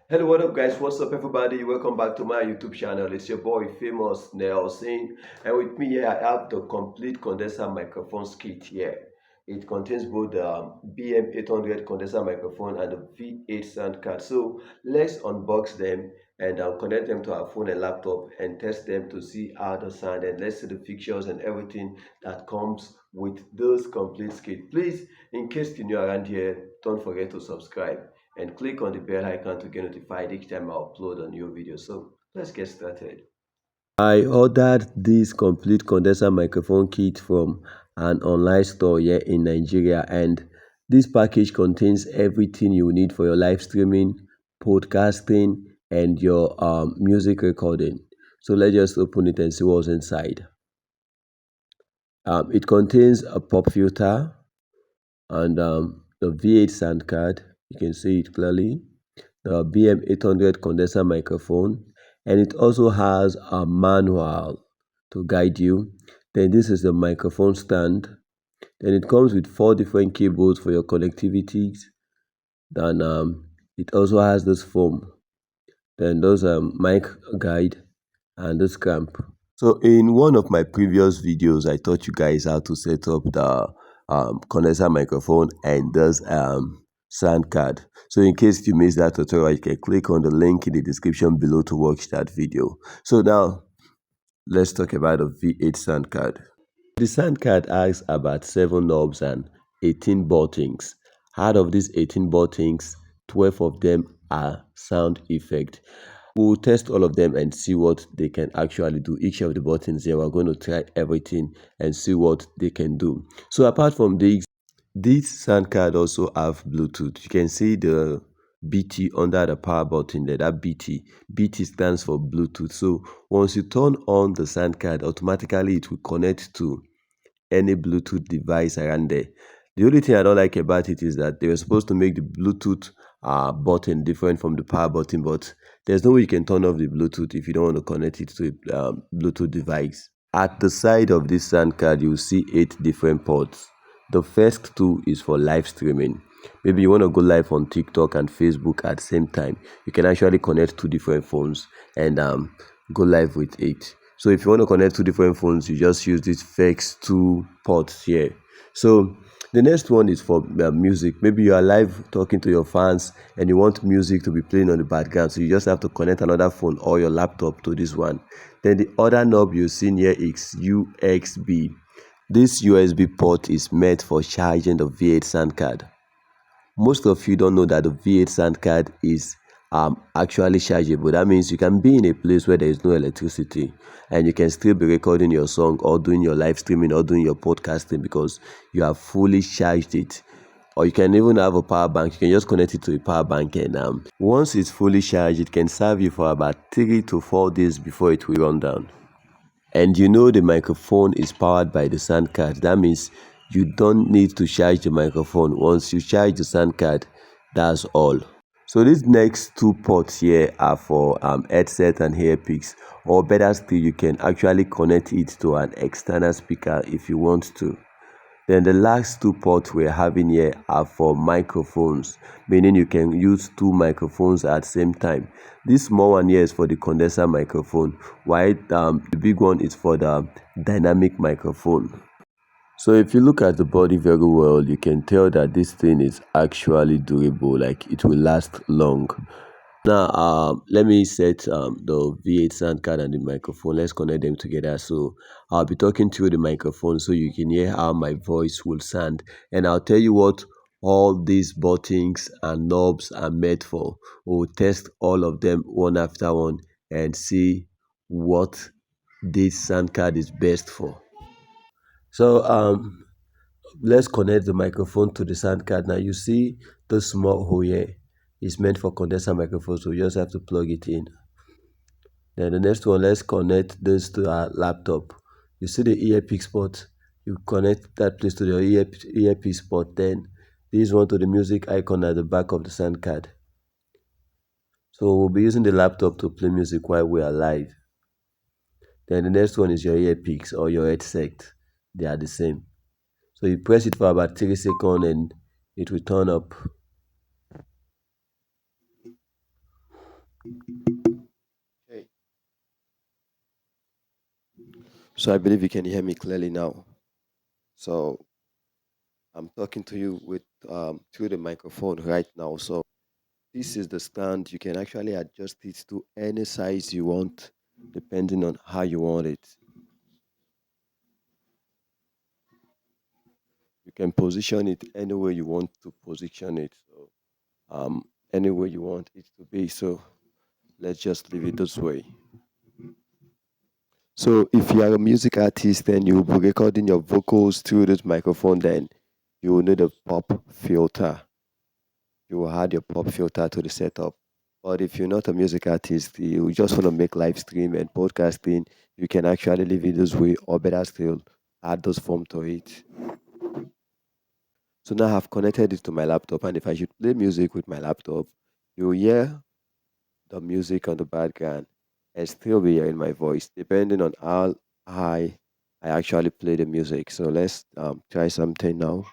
Hello, what up, guys? What's up, everybody? Welcome back to my YouTube channel. It's your boy, famous Nelson, and with me here I have the complete condenser microphone kit here. It contains both the BM800 condenser microphone and the V8 sound card. So let's unbox them and connect them to our phone and laptop and test them to see how they sound, and let's see the features and everything that comes with those complete kit. Please, in case you're new around here, don't forget to subscribe and click on the bell icon to get notified each time I upload a new video. So let's get started. I ordered this complete condenser microphone kit from an online store here in Nigeria, and this package contains everything you need for your live streaming, podcasting, and your music recording. So let's just open it and see what's inside. It contains a pop filter and the V8 sound card. You can see it clearly. The BM800 condenser microphone, and it also has a manual to guide you. Then this is the microphone stand. Then it comes with 4 different cables for your connectivities. Then it also has this foam. Then those mic guide and this clamp. So in one of my previous videos, I taught you guys how to set up the condenser microphone and this sound card. So in case you missed that tutorial, you can click on the link in the description below to watch that video. So now let's talk about the V8 sound card. The sound card has about 7 knobs and 18 buttons. Out of these 18 buttons, 12 of them are sound effect. We'll test all of them and see what they can actually do. Each of the buttons here, we're going to try everything and see what they can do. So apart from this sound card also have Bluetooth. You can see the BT under the power button there, that BT stands for Bluetooth. So once you turn on the sound card, automatically it will connect to any Bluetooth device around there. The only thing I don't like about it is that they were supposed to make the Bluetooth button different from the power button, but there's no way you can turn off the Bluetooth if you don't want to connect it to a Bluetooth device. At the side of this sound card, you'll see 8 different ports. The first 2 is for live streaming. Maybe you want to go live on TikTok and Facebook at the same time. You can actually connect 2 different phones and go live with it. So if you want to connect 2 different phones, you just use these first 2 ports here. So the next one is for music. Maybe you are live talking to your fans and you want music to be playing on the background, so you just have to connect another phone or your laptop to this one. Then the other knob you've seen here is USB. This USB port is meant for charging the V8 sound card. Most of you don't know that the V8 sound card is actually chargeable. That means you can be in a place where there is no electricity and you can still be recording your song or doing your live streaming or doing your podcasting because you have fully charged it. Or you can even have a power bank. You can just connect it to a power bank, and once it's fully charged, it can serve you for about 3 to 4 days before it will run down. And you know the microphone is powered by the sound card. That means you don't need to charge the microphone. Once you charge the sound card, that's all. So these next 2 ports here are for headset and earpiece, or better still, you can actually connect it to an external speaker if you want to. Then the last 2 ports we're having here are for microphones, meaning you can use 2 microphones at the same time. This small one here is for the condenser microphone, while the big one is for the dynamic microphone. So if you look at the body very well, you can tell that this thing is actually durable, like it will last long. Now, let me set the V8 sound card and the microphone. Let's connect them together. So I'll be talking through the microphone so you can hear how my voice will sound. And I'll tell you what all these buttons and knobs are made for. We'll test all of them one after one and see what this sound card is best for. So let's connect the microphone to the sound card. Now you see the small hole here is meant for condenser microphone, so you just have to plug it in. Then the next one, let's connect this to our laptop. You see the earpiece port, you connect that place to the earpiece port. Then this one to the music icon at the back of the sound card. So we'll be using the laptop to play music while we are live. Then the next one is your earpiece or your headset. They are the same. So you press it for about 3 seconds and it will turn up. Okay. So I believe you can hear me clearly now. So I'm talking to you with through the microphone right now. So this is the stand. You can actually adjust it to any size you want, depending on how you want it. You can position it any way you want to position it. So any way you want it to be. So let's just leave it this way. So if you are a music artist and you will be recording your vocals through this microphone, then you will need a pop filter. You will add your pop filter to the setup. But if you're not a music artist, you just want to make live stream and podcasting, you can actually leave it this way, or better still, add those form to it. So now I've connected it to my laptop, and if I should play music with my laptop, you will hear the music on the background and still be hearing my voice, depending on how high I actually play the music. So let's try something now.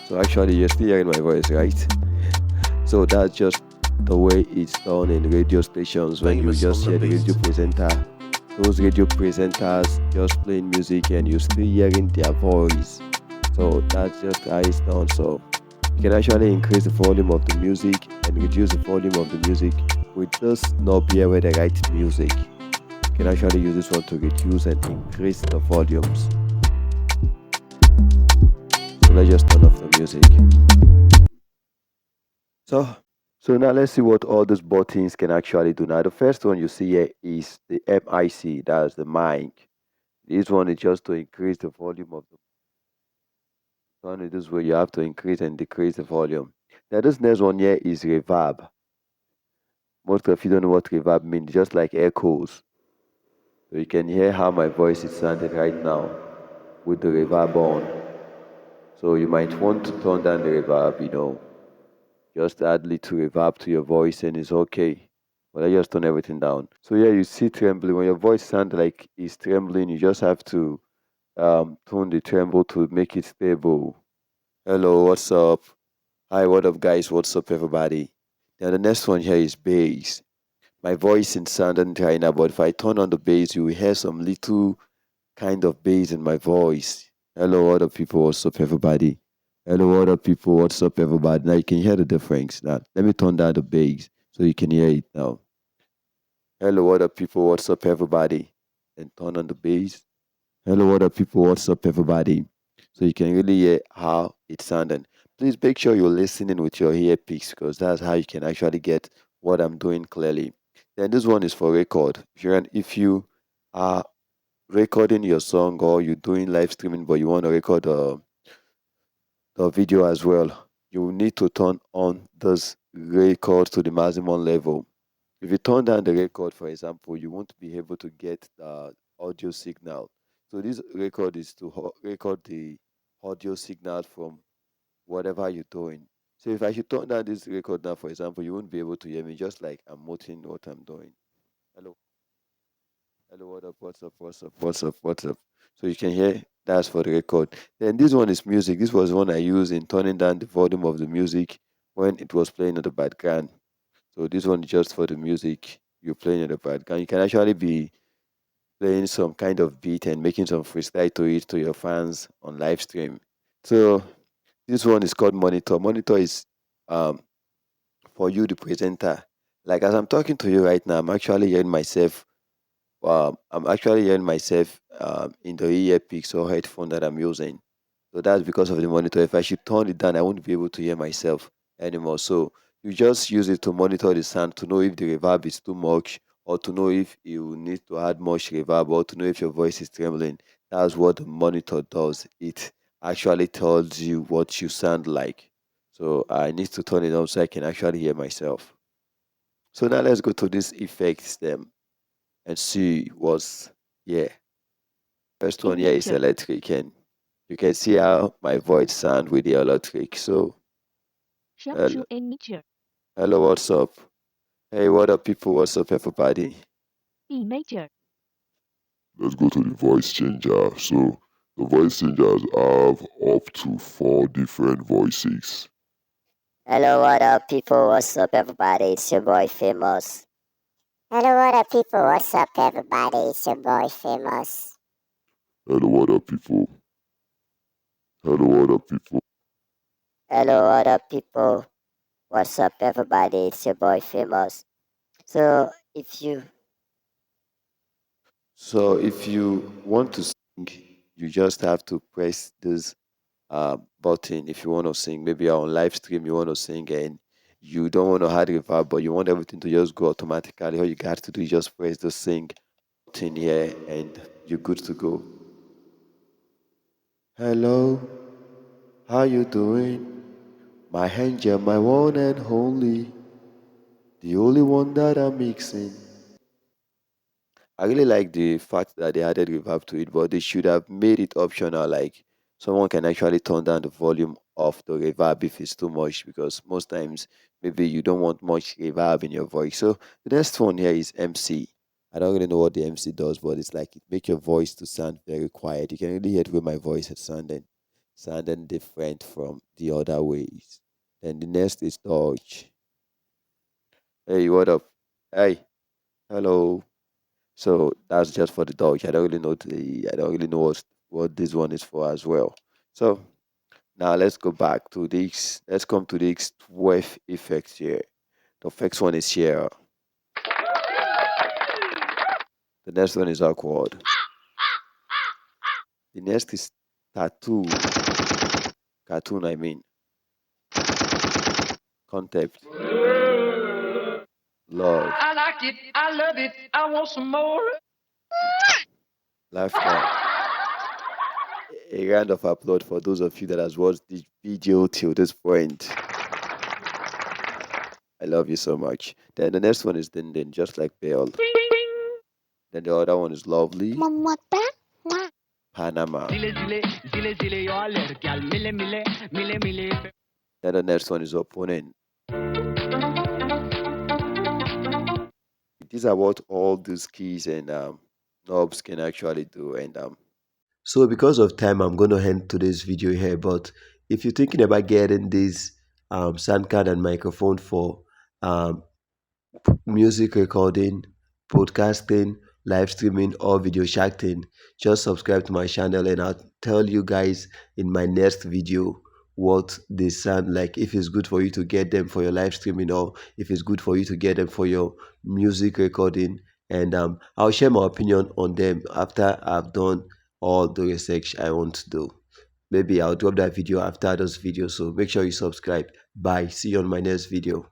So actually, you're still hearing my voice, right? So that's just the way it's done in radio stations when you Famous on just the hear the radio beat. presenter. Those radio presenters just playing music and you're still hearing their voice. So that's just how it's done. So you can actually increase the volume of the music and reduce the volume of the music with this knob here where they write music. You can actually use this one to reduce and increase the volumes. So let's just turn off the music. So so now let's see what all these buttons can actually do. Now the first one you see here is the MIC, that's the mic. This one is just to increase the volume of the one. This way you have to increase and decrease the volume. Now this next one here is reverb. Most of you don't know what reverb means, just like echoes. So you can hear how my voice is sounding right now with the reverb on. So you might want to turn down the reverb, just add little reverb to your voice and it's okay. But I just turn everything down. So yeah, you see trembling. When your voice sounds like it's trembling, you just have to tone the tremble to make it stable. Hello, what's up? Hi, what up guys? What's up everybody? Now the next one here is bass. My voice is sounding right now, but if I turn on the bass, you will hear some little kind of bass in my voice. Hello, what up, people? What's up, everybody? Hello, what up, people? What's up, everybody? Now you can hear the difference. Now, let me turn down the bass so you can hear it now. Hello, what up, people? What's up, everybody? And turn on the bass. Hello, what up, people? What's up, everybody? So you can really hear how it's sounding. Please make sure you're listening with your earpiece because that's how you can actually get what I'm doing clearly. Then this one is for record. If you are recording your song or you're doing live streaming but you want to record the video as well, you will need to turn on this record to the maximum level. If you turn down the record, for example, you won't be able to get the audio signal. So this record is to record the audio signal from whatever you're doing. So if I should turn down this record now, for example, you won't be able to hear me just like I'm muting what I'm doing. Hello. Hello, what up, what's up, what's up, what's up, what's up? So you can hear that's for the record. Then this one is music. This was one I used in turning down the volume of the music when it was playing in the background. So this one is just for the music you're playing in the background. You can actually be playing some kind of beat and making some freestyle to it to your fans on live stream. So this one is called monitor. Monitor is um for you, the presenter. Like as I'm talking to you right now, I'm actually hearing myself in the earpiece or headphone that I'm using. So that's because of the monitor. If I should turn it down, I won't be able to hear myself anymore. So you just use it to monitor the sound to know if the reverb is too much or to know if you need to add much reverb or to know if your voice is trembling. That's what the monitor does. It actually tells you what you sound like. So I need to turn it on so I can actually hear myself. So now let's go to this effects and see what's yeah. First one here is Imager. electric, and you can see how my voice sound with the electric. So hello, Shamshu Imager. hello, what's up? Hey, what up, people? What's up, everybody? Imager. Let's go to the voice changer. So the voice changers have up to four different voices. Hello, what up, people? What's up, everybody? It's your boy Famous. Hello, what up, people? What's up, everybody? It's your boy Famous. Hello, what up, people? Hello, what up, people? Hello, what up, people? What's up, everybody? It's your boy Famous. So, if you So if you want to sing, you just have to press this button. If you want to sing, maybe you're on live stream, you want to sing and you don't want to add reverb, but you want everything to just go automatically. All you got to do is just press the sing button here and you're good to go. Hello, how you doing? My angel, my one and only, the only one that I'm mixing. I really like the fact that they added reverb to it, but they should have made it optional. Like someone can actually turn down the volume of the reverb if it's too much, because most times maybe you don't want much reverb in your voice. So the next one here is MC. I don't really know what the MC does, but it's like it makes your voice to sound very quiet. You can really hear the way my voice is sounding different from the other ways. Then the next is Dodge. Hey, what up? Hey, hello. So that's just for the Dodge. I don't really know what this one is for as well. So now let's go back to this. Let's come to this 12 effects here. The first one is here. The next one is awkward. The next is tattoo. Cartoon, I mean. Concept. Love. I like it. I love it. I want some more. Laughter. A round of applause for those of you that has watched this video till this point. I love you so much. Then the next one is Din Din, just like Belle. Then the other one is Lovely. Mamata? Panama. Zile zile zile zile yo alerg al mile mile mile mile. Then the next one is Opponent. These are what all these keys and knobs can actually do. And so because of time, I'm going to end today's video here. But if you're thinking about getting this sound card and microphone for um, music recording, podcasting, live streaming, or video chatting, just subscribe to my channel and I'll tell you guys in my next video what they sound like, if it's good for you to get them for your live streaming or if it's good for you to get them for your music recording. And I'll share my opinion on them after I've done all the research I want to do. Maybe I'll drop that video after those videos, so make sure you subscribe. Bye, see you on my next video.